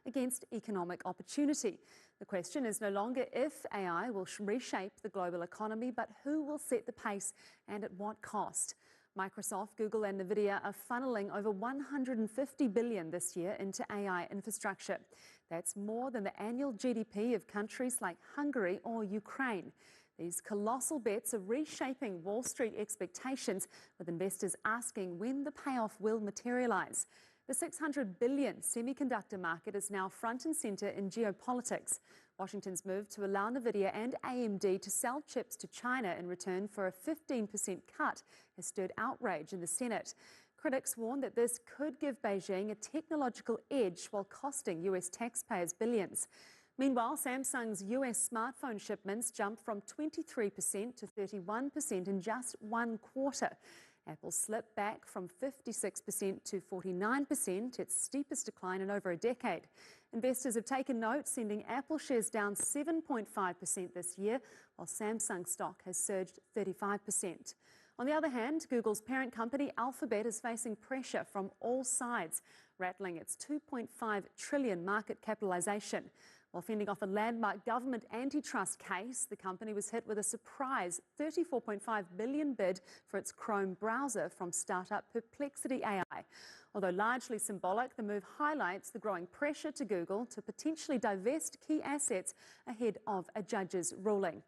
against economic opportunity. The question is no longer if AI will reshape the global economy, but who will set the pace and at what cost. Microsoft, Google and Nvidia are funneling over $150 billion this year into AI infrastructure. That's more than the annual GDP of countries like Hungary or Ukraine. These colossal bets are reshaping Wall Street expectations, with investors asking when the payoff will materialize. The $600 billion semiconductor market is now front and center in geopolitics. Washington's move to allow Nvidia and AMD to sell chips to China in return for a 15% cut has stirred outrage in the Senate. Critics warn that this could give Beijing a technological edge while costing US taxpayers billions. Meanwhile, Samsung's US smartphone shipments jumped from 23% to 31% in just one quarter. Apple slipped back from 56% to 49%, its steepest decline in over a decade. Investors have taken note, sending Apple shares down 7.5% this year, while Samsung stock has surged 35%. On the other hand, Google's parent company Alphabet is facing pressure from all sides, rattling its $2.5 trillion market capitalization. While fending off a landmark government antitrust case, the company was hit with a surprise $34.5 billion bid for its Chrome browser from startup Perplexity AI. Although largely symbolic, the move highlights the growing pressure to Google to potentially divest key assets ahead of a judge's ruling.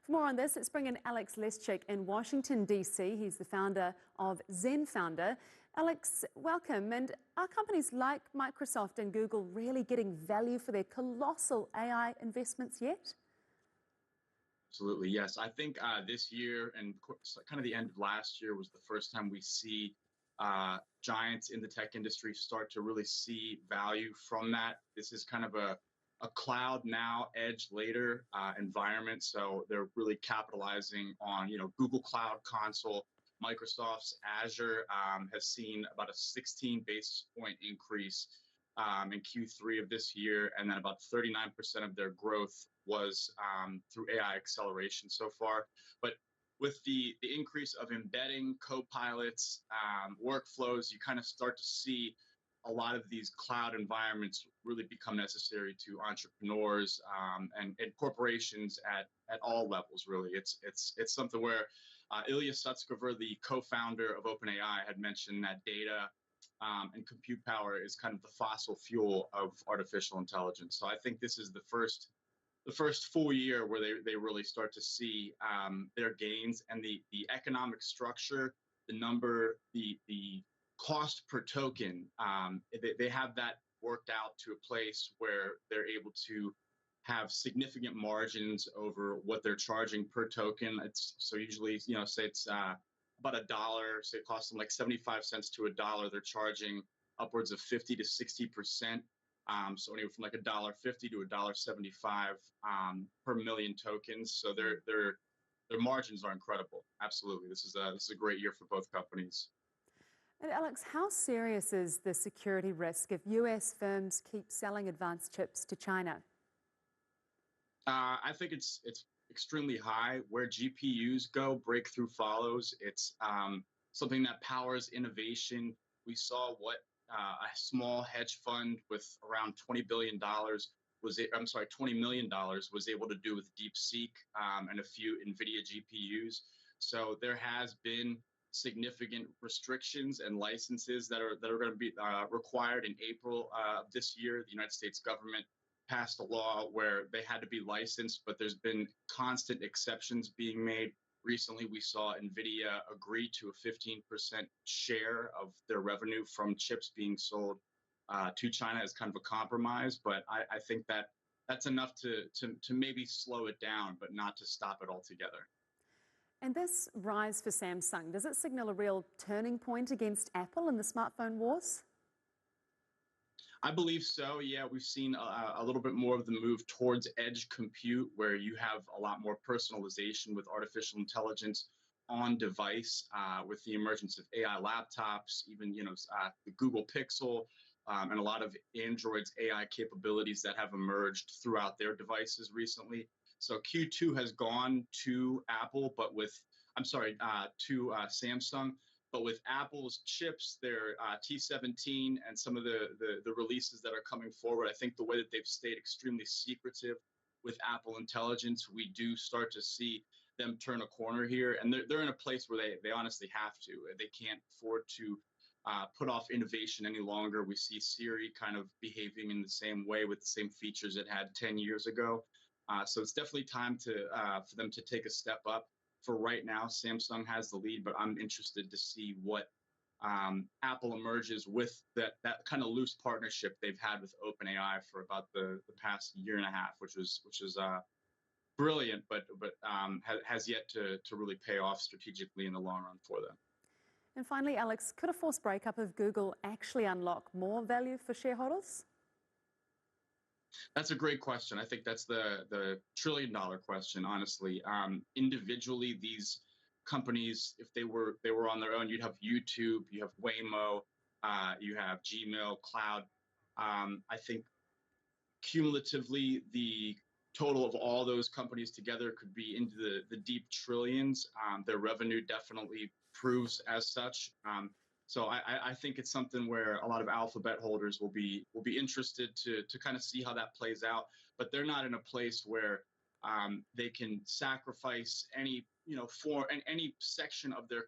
For more on this, let's bring in Alex Leschik in Washington, D.C. He's the founder of ZenFounder. Alex, welcome. And are companies like Microsoft and Google really getting value for their colossal AI investments yet? Absolutely, yes. I think this year and kind of the end of last year was the first time we see giants in the tech industry start to really see value from that. This is kind of a cloud now, edge later environment. So they're really capitalizing on, Google Cloud Console. Microsoft's Azure has seen about a 16 basis point increase in Q3 of this year, and then about 39% of their growth was through AI acceleration so far. But with the increase of embedding co-pilots, workflows, you kind of start to see a lot of these cloud environments really become necessary to entrepreneurs and corporations at all levels. Really, it's something where Ilya Sutskever, the co-founder of OpenAI, had mentioned that data and compute power is kind of the fossil fuel of artificial intelligence. So I think this is the first full year where they really start to see their gains, and the economic structure, the cost per token, they have that worked out to a place where they're able to have significant margins over what they're charging per token. It's so usually, say it's about $1, say it costs them like 75 cents to $1, they're charging upwards of 50 to 60%. So anywhere from like $1.50 to $1.75 per million tokens. So their margins are incredible. Absolutely, this is a great year for both companies. And Alex, how serious is the security risk if US firms keep selling advanced chips to China? I think it's extremely high. Where GPUs go, breakthrough follows. It's something that powers innovation. We saw what a small hedge fund with around $20 million was able to do with DeepSeek and a few NVIDIA GPUs. So there has been significant restrictions and licenses that are going to be required in April of this year. The United States government passed a law where they had to be licensed, but there's been constant exceptions being made. Recently, we saw NVIDIA agree to a 15% share of their revenue from chips being sold to China as kind of a compromise. But I think that's enough to maybe slow it down, but not to stop it altogether. And this rise for Samsung, does it signal a real turning point against Apple in the smartphone wars? I believe so. Yeah, we've seen a little bit more of the move towards edge compute, where you have a lot more personalization with artificial intelligence on device, with the emergence of AI laptops, even the Google Pixel, and a lot of Android's AI capabilities that have emerged throughout their devices recently. So Q2 has gone to Samsung, But with Apple's chips, their T17 and some of the releases that are coming forward, I think the way that they've stayed extremely secretive with Apple Intelligence, we do start to see them turn a corner here. And they're in a place where they honestly have to. They can't afford to put off innovation any longer. We see Siri kind of behaving in the same way with the same features it had 10 years ago. So it's definitely time for them to take a step up. For right now, Samsung has the lead, but I'm interested to see what Apple emerges with that kind of loose partnership they've had with OpenAI for about the past year and a half, which is brilliant, but has yet to really pay off strategically in the long run for them. And finally, Alex, could a forced breakup of Google actually unlock more value for shareholders? That's a great question. I think that's the trillion-dollar question, honestly. Individually, these companies, if they were on their own, you'd have YouTube, you have Waymo, you have Gmail, Cloud. I think cumulatively, the total of all those companies together could be into the deep trillions. Their revenue definitely proves as such. So I think it's something where a lot of Alphabet holders will be interested to kind of see how that plays out. But they're not in a place where they can sacrifice any form and any section of their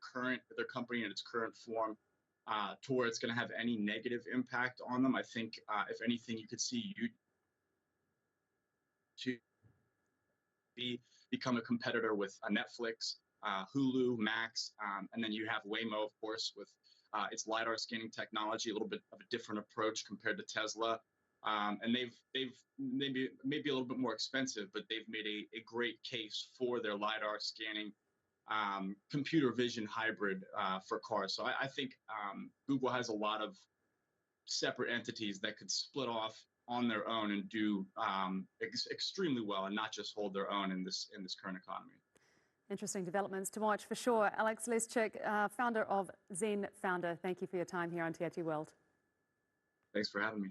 company in its current form to where it's going to have any negative impact on them. I think if anything, you could see YouTube become a competitor with Netflix, Hulu, Max, and then you have Waymo, of course, with its LiDAR scanning technology, a little bit of a different approach compared to Tesla. And they've maybe a little bit more expensive, but they've made a great case for their LiDAR scanning computer vision hybrid for cars. So I think Google has a lot of separate entities that could split off on their own and do extremely well, and not just hold their own in this current economy. Interesting developments to watch for sure. Alex Leschik, founder of Zen Founder, thank you for your time here on TIT World. Thanks for having me.